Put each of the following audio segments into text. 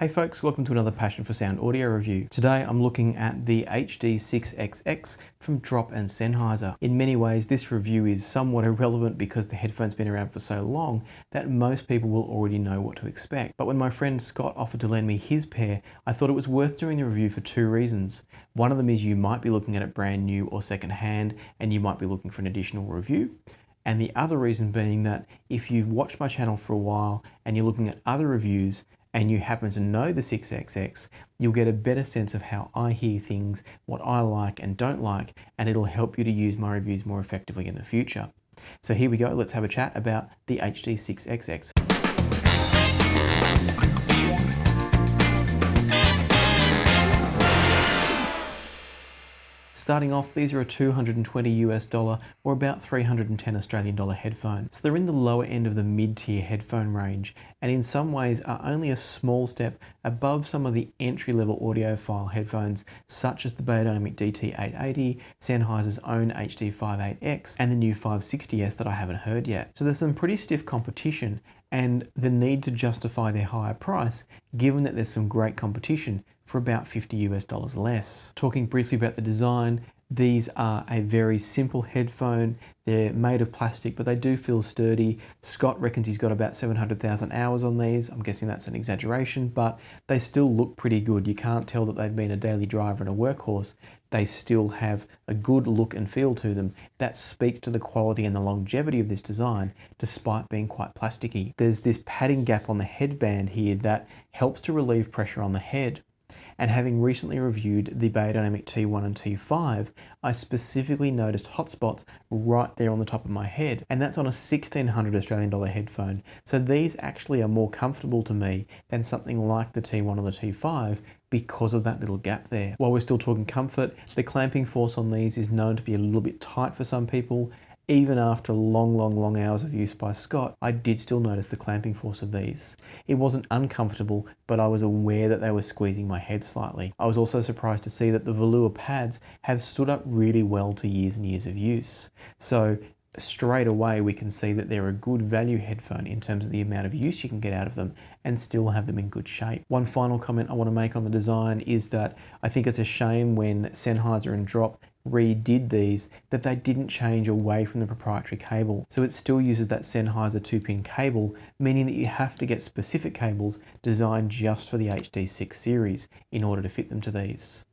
Hey folks, welcome to another Passion for Sound audio review. Today I'm looking at the HD6XX from Drop and Sennheiser. In many ways this review is somewhat irrelevant because the headphone's been around for so long that most people will already know what to expect. But when my friend Scott offered to lend me his pair, I thought it was worth doing the review for two reasons. One of them is you might be looking at it brand new or second hand and you might be looking for an additional review. And the other reason being that if you've watched my channel for a while and you're looking at other reviews and you happen to know the 6XX, you'll get a better sense of how I hear things, what I like and don't like, and it'll help you to use my reviews more effectively in the future. So here we go, let's have a chat about the HD6XX. Starting off, these are a $220 US or about 310 Australian dollar headphone. So they're in the lower end of the mid-tier headphone range, and in some ways are only a small step above some of the entry-level audiophile headphones, such as the BeoLab DT880, Sennheiser's own HD5XX, and the new 560S that I haven't heard yet. So there's some pretty stiff competition, and the need to justify their higher price, given that there's some great competition for about $50 US less. Talking briefly about the design, these are a very simple headphone. They're made of plastic, but they do feel sturdy. Scott reckons he's got about 700,000 hours on these. I'm guessing that's an exaggeration, but they still look pretty good. You can't tell that they've been a daily driver and a workhorse. They still have a good look and feel to them. That speaks to the quality and the longevity of this design, despite being quite plasticky. There's this padding gap on the headband here that helps to relieve pressure on the head. And having recently reviewed the BeoLab T1 and T5, I specifically noticed hotspots right there on the top of my head. And that's on a 1,600 Australian dollar headphone. So these actually are more comfortable to me than something like the T1 or the T5 because of that little gap there. While we're still talking comfort, the clamping force on these is known to be a little bit tight for some people. Even after long hours of use by Scott, I did still notice the clamping force of these. It wasn't uncomfortable, but I was aware that they were squeezing my head slightly. I was also surprised to see that the velour pads have stood up really well to years and years of use. So straight away we can see that they're a good value headphone in terms of the amount of use you can get out of them and still have them in good shape. One final comment I want to make on the design is that I think it's a shame when Sennheiser and Drop redid these that they didn't change away from the proprietary cable. So it still uses that Sennheiser 2-pin cable, meaning that you have to get specific cables designed just for the HD6 series in order to fit them to these.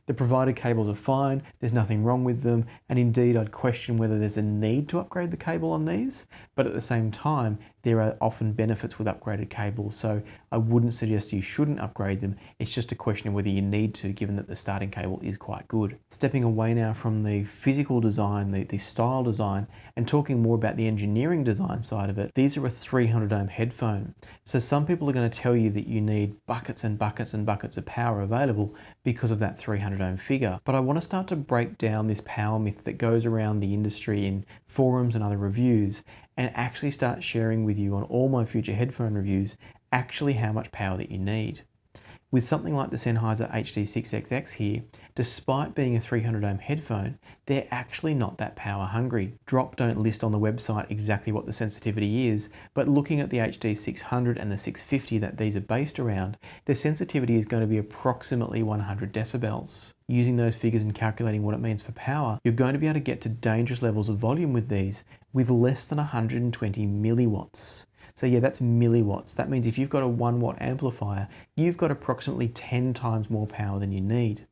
The provided cables are fine, there's nothing wrong with them, and indeed I'd question whether there's a need to upgrade the cable on these, but at the same time there are often benefits with upgraded cables, so I wouldn't suggest you shouldn't upgrade them. It's just a question of whether you need to, given that the starting cable is quite good. Stepping away now from the physical design, the style design, and talking more about the engineering design side of it, these are a 300 ohm headphone. So some people are going to tell you that you need buckets and buckets and buckets of power available because of that 300 ohm figure. But I want to start to break down this power myth that goes around the industry in forums and other reviews, and actually start sharing with you on all my future headphone reviews actually how much power that you need. With something like the Sennheiser HD6XX here, despite being a 300 ohm headphone, they're actually not that power hungry. Drop don't list on the website exactly what the sensitivity is, but looking at the HD600 and the 650 that these are based around, their sensitivity is going to be approximately 100 decibels. Using those figures and calculating what it means for power, you're going to be able to get to dangerous levels of volume with these with less than 120 milliwatts. So yeah, that's milliwatts. That means if you've got a 1 watt amplifier, you've got approximately 10 times more power than you need.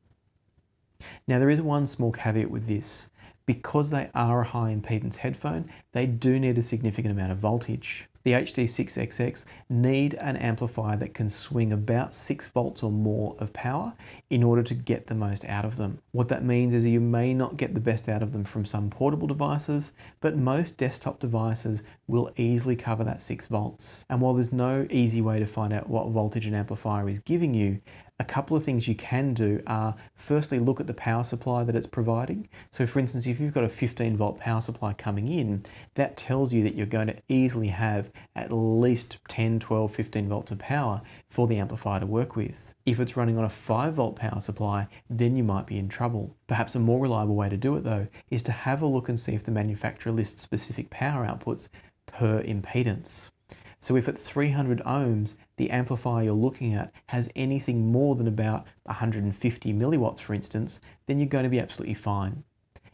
Now there is one small caveat with this. Because they are a high impedance headphone, they do need a significant amount of voltage. The HD6XX need an amplifier that can swing about 6 volts or more of power in order to get the most out of them. What that means is you may not get the best out of them from some portable devices, but most desktop devices will easily cover that 6 volts. And while there's no easy way to find out what voltage an amplifier is giving you, a couple of things you can do are firstly look at the power supply that it's providing. So for instance, if you've got a 15 volt power supply coming in, that tells you that you're going to easily have at least 10, 12, 15 volts of power for the amplifier to work with. If it's running on a 5 volt power supply, then you might be in trouble. Perhaps a more reliable way to do it though is to have a look and see if the manufacturer lists specific power outputs per impedance. So if at 300 ohms, the amplifier you're looking at has anything more than about 150 milliwatts, for instance, then you're going to be absolutely fine.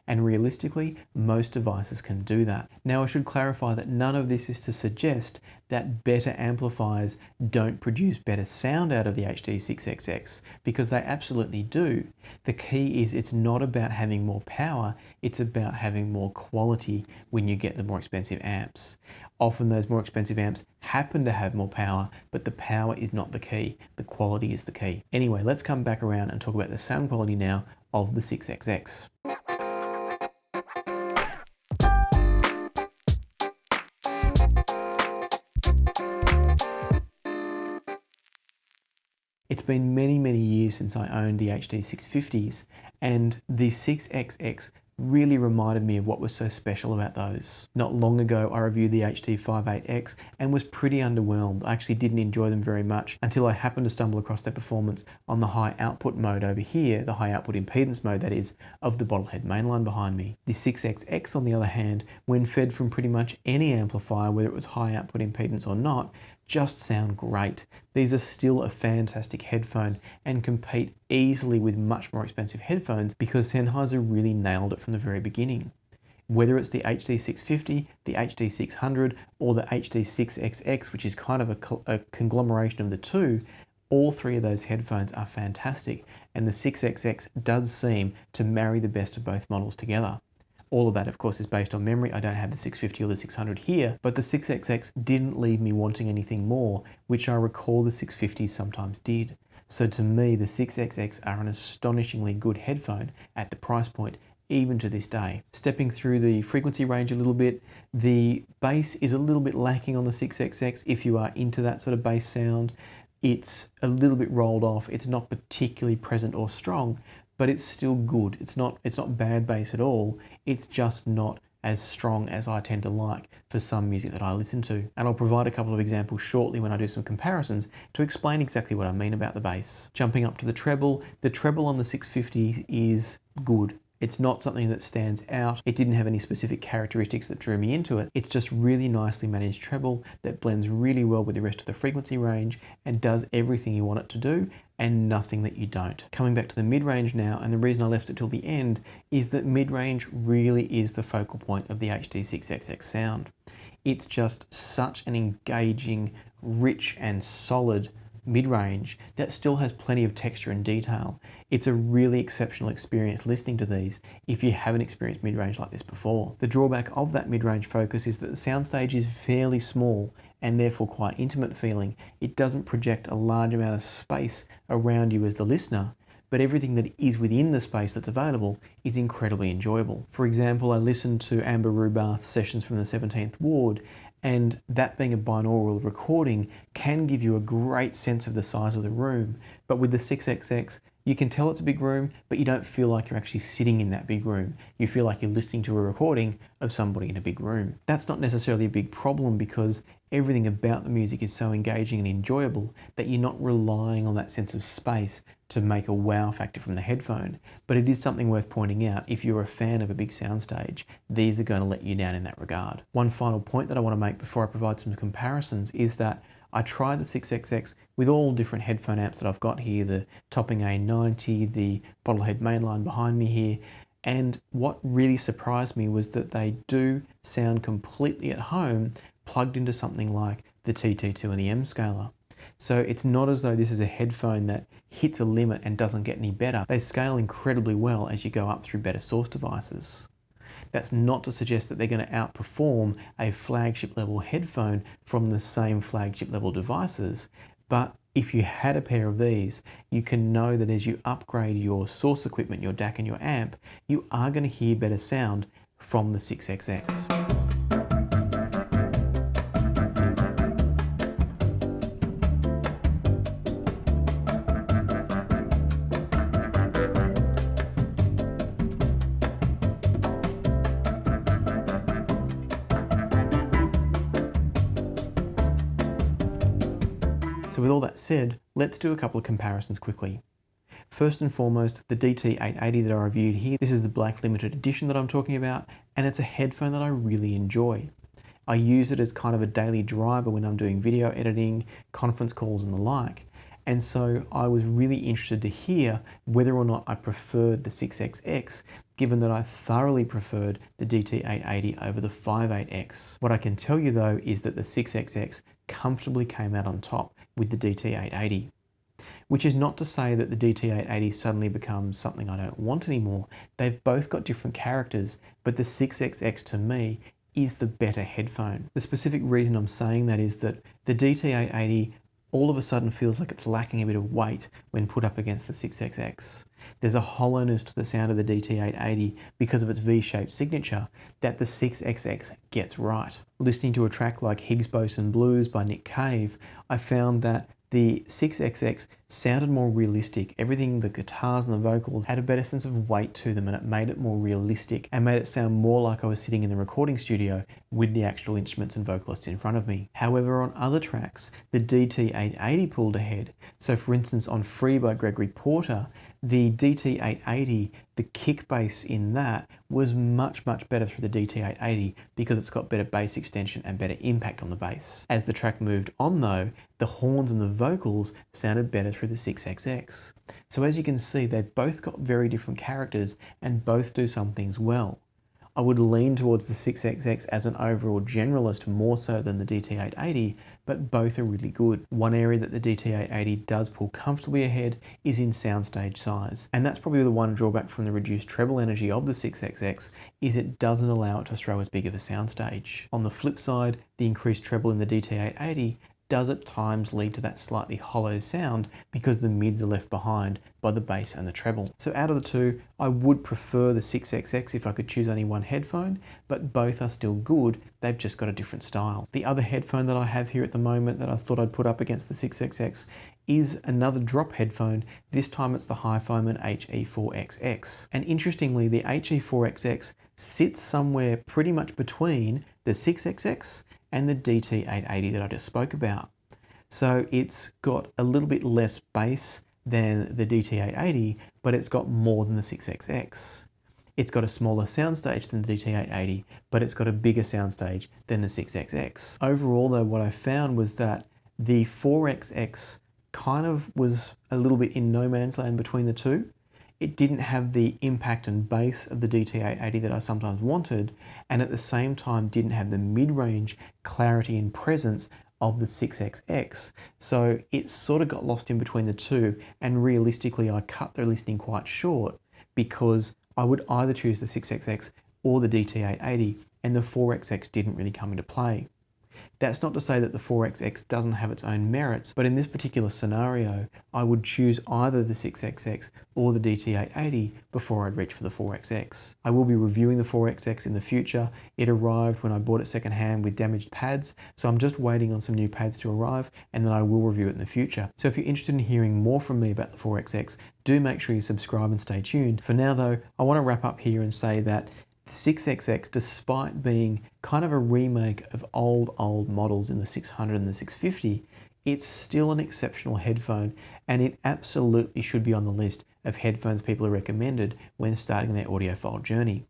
And realistically, most devices can do that. Now I should clarify that none of this is to suggest that better amplifiers don't produce better sound out of the HD6XX, because they absolutely do. The key is it's not about having more power, it's about having more quality when you get the more expensive amps. Often those more expensive amps happen to have more power, but the power is not the key, the quality is the key. Anyway, let's come back around and talk about the sound quality now of the 6XX. It's been many years since I owned the HD650s, and the 6XX really reminded me of what was so special about those. Not long ago, I reviewed the HD58X and was pretty underwhelmed. I actually didn't enjoy them very much until I happened to stumble across their performance on the high output mode over here, the high output impedance mode, that is, of the bottlehead mainline behind me. The 6XX, on the other hand, when fed from pretty much any amplifier, whether it was high output impedance or not, just sound great. These are still a fantastic headphone and compete easily with much more expensive headphones because Sennheiser really nailed it from the very beginning. Whether it's the HD650, the HD600, or the HD6XX, which is kind of a conglomeration of the two, all three of those headphones are fantastic, and the 6XX does seem to marry the best of both models together. All of that, of course, is based on memory. I don't have the 650 or the 600 here, but the 6XX didn't leave me wanting anything more, which I recall the 650s sometimes did. So to me, the 6XX are an astonishingly good headphone at the price point, even to this day. Stepping through the frequency range a little bit, the bass is a little bit lacking on the 6XX if you are into that sort of bass sound. It's a little bit rolled off. It's not particularly present or strong, but it's still good. It's not bad bass at all. It's just not as strong as I tend to like for some music that I listen to. And I'll provide a couple of examples shortly when I do some comparisons to explain exactly what I mean about the bass. Jumping up to the treble on the 650 is good. It's not something that stands out. It didn't have any specific characteristics that drew me into it. It's just really nicely managed treble that blends really well with the rest of the frequency range and does everything you want it to do and nothing that you don't. Coming back to the mid-range now, and the reason I left it till the end is that mid-range really is the focal point of the HD6XX sound. It's just such an engaging, rich and solid mid-range that still has plenty of texture and detail. It's a really exceptional experience listening to these if you haven't experienced mid-range like this before. The drawback of that mid-range focus is that the soundstage is fairly small and therefore quite intimate feeling. It doesn't project a large amount of space around you as the listener, but everything that is within the space that's available is incredibly enjoyable. For example, I listened to Amber Rubath's sessions from the 17th Ward, and that being a binaural recording can give you a great sense of the size of the room. But with the 6XX, you can tell it's a big room, but you don't feel like you're actually sitting in that big room. You feel like you're listening to a recording of somebody in a big room. That's not necessarily a big problem because everything about the music is so engaging and enjoyable that you're not relying on that sense of space to make a wow factor from the headphone. But it is something worth pointing out. If you're a fan of a big soundstage, these are going to let you down in that regard. One final point that I want to make before I provide some comparisons is that I tried the 6XX with all different headphone amps that I've got here, the Topping A90, the bottlehead mainline behind me here, and what really surprised me was that they do sound completely at home plugged into something like the TT2 and the M scaler. So it's not as though this is a headphone that hits a limit and doesn't get any better. They scale incredibly well as you go up through better source devices. That's not to suggest that they're going to outperform a flagship level headphone from the same flagship level devices, but if you had a pair of these, you can know that as you upgrade your source equipment, your DAC and your amp, you are going to hear better sound from the 6XX. So with all that said, let's do a couple of comparisons quickly. First and foremost, the DT880 that I reviewed here. This is the black limited edition that I'm talking about, and it's a headphone that I really enjoy. I use it as kind of a daily driver when I'm doing video editing, conference calls and the like. And so I was really interested to hear whether or not I preferred the 6XX, given that I thoroughly preferred the DT880 over the 58X. What I can tell you though is that the 6XX comfortably came out on top with the DT880. Which is not to say that the DT880 suddenly becomes something I don't want anymore. They've both got different characters, but the 6XX to me is the better headphone. The specific reason I'm saying that is that the DT880 all of a sudden feels like it's lacking a bit of weight when put up against the 6XX. There's a hollowness to the sound of the DT880 because of its V-shaped signature that the 6XX gets right. Listening to a track like Higgs Boson Blues by Nick Cave, I found that the 6XX sounded more realistic. Everything, the guitars and the vocals, had a better sense of weight to them, and it made it more realistic and made it sound more like I was sitting in the recording studio with the actual instruments and vocalists in front of me. However, on other tracks, the DT880 pulled ahead. So for instance, on Free by Gregory Porter, the DT880, the kick bass in that was much better through the DT880 because it's got better bass extension and better impact on the bass. As the track moved on though, the horns and the vocals sounded better through the 6XX. So as you can see, they've both got very different characters and both do some things well. I would lean towards the 6XX as an overall generalist more so than the DT880, but both are really good. One area that the DT880 does pull comfortably ahead is in soundstage size. And that's probably the one drawback from the reduced treble energy of the 6XX is it doesn't allow it to throw as big of a soundstage. On the flip side, the increased treble in the DT880 does at times lead to that slightly hollow sound because the mids are left behind by the bass and the treble. So out of the two, I would prefer the 6XX if I could choose only one headphone, but both are still good, they've just got a different style. The other headphone that I have here at the moment that I thought I'd put up against the 6XX is another drop headphone. This time it's the HiFiMan HE4XX. And interestingly, the HE4XX sits somewhere pretty much between the 6XX and the DT880 that I just spoke about. So it's got a little bit less bass than the DT880, but it's got more than the 6XX. It's got a smaller soundstage than the DT880, but it's got a bigger soundstage than the 6XX. Overall though, what I found was that the 4XX kind of was a little bit in no man's land between the two. It didn't have the impact and bass of the DT880 that I sometimes wanted, and at the same time didn't have the mid-range clarity and presence of the 6XX. So it sort of got lost in between the two, and realistically I cut the listening quite short because I would either choose the 6XX or the DT880, and the 4XX didn't really come into play. That's not to say that the 4XX doesn't have its own merits, but in this particular scenario, I would choose either the 6XX or the DT880 before I'd reach for the 4XX. I will be reviewing the 4XX in the future. It arrived when I bought it secondhand with damaged pads, so I'm just waiting on some new pads to arrive, and then I will review it in the future. So if you're interested in hearing more from me about the 4XX, do make sure you subscribe and stay tuned. For now though, I want to wrap up here and say that the 6XX, despite being kind of a remake of old models in the 600 and the 650, it's still an exceptional headphone, and it absolutely should be on the list of headphones people are recommended when starting their audiophile journey.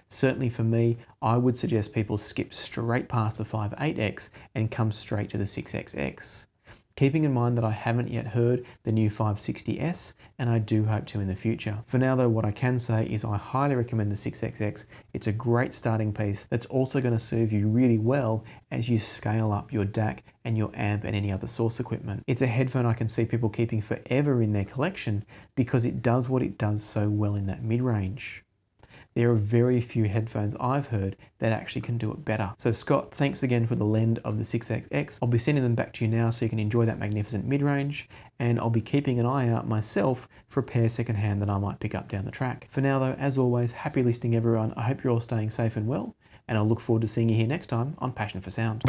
Certainly for me, I would suggest people skip straight past the 58X and come straight to the 6XX. Keeping in mind that I haven't yet heard the new 560S, and I do hope to in the future. For now though, what I can say is I highly recommend the 6XX. It's a great starting piece that's also going to serve you really well as you scale up your DAC and your amp and any other source equipment. It's a headphone I can see people keeping forever in their collection because it does what it does so well in that mid-range. There are very few headphones I've heard that actually can do it better. So Scott, thanks again for the lend of the 6XX. I'll be sending them back to you now so you can enjoy that magnificent mid-range, and I'll be keeping an eye out myself for a pair secondhand that I might pick up down the track. For now though, as always, happy listening everyone. I hope you're all staying safe and well, and I'll look forward to seeing you here next time on Passion for Sound.